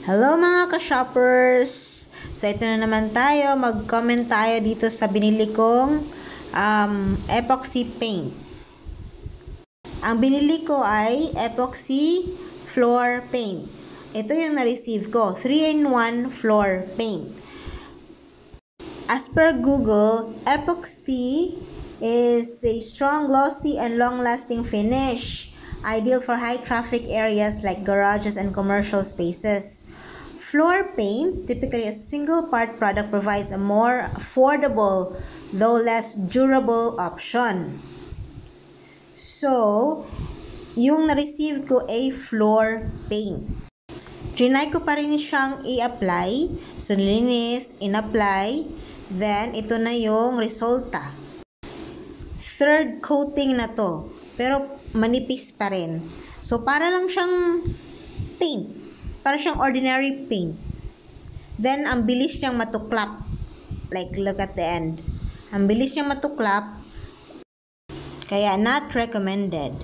Hello mga ka-shoppers! So ito na naman tayo, mag-comment tayo dito sa binili kong epoxy paint. Ang binili ko ay epoxy floor paint. Ito yung na-receive ko, 3-in-1 floor paint. As per Google, epoxy is a strong, glossy, and long-lasting finish, ideal for high-traffic areas like garages and commercial spaces. Floor paint, typically a single-part product, provides a more affordable, though less durable option. So, yung na-receive ko ay floor paint. Trinay ko pa rin siyang i-apply. So, nilinis, in-apply. Then, ito na yung resulta. Third coating na to. Pero, manipis pa rin. So, para lang siyang paint. Para siyang ordinary paint. Then, ang bilis niyang matuklap. Like, look at the end. Ang bilis niyang matuklap. Kaya, not recommended.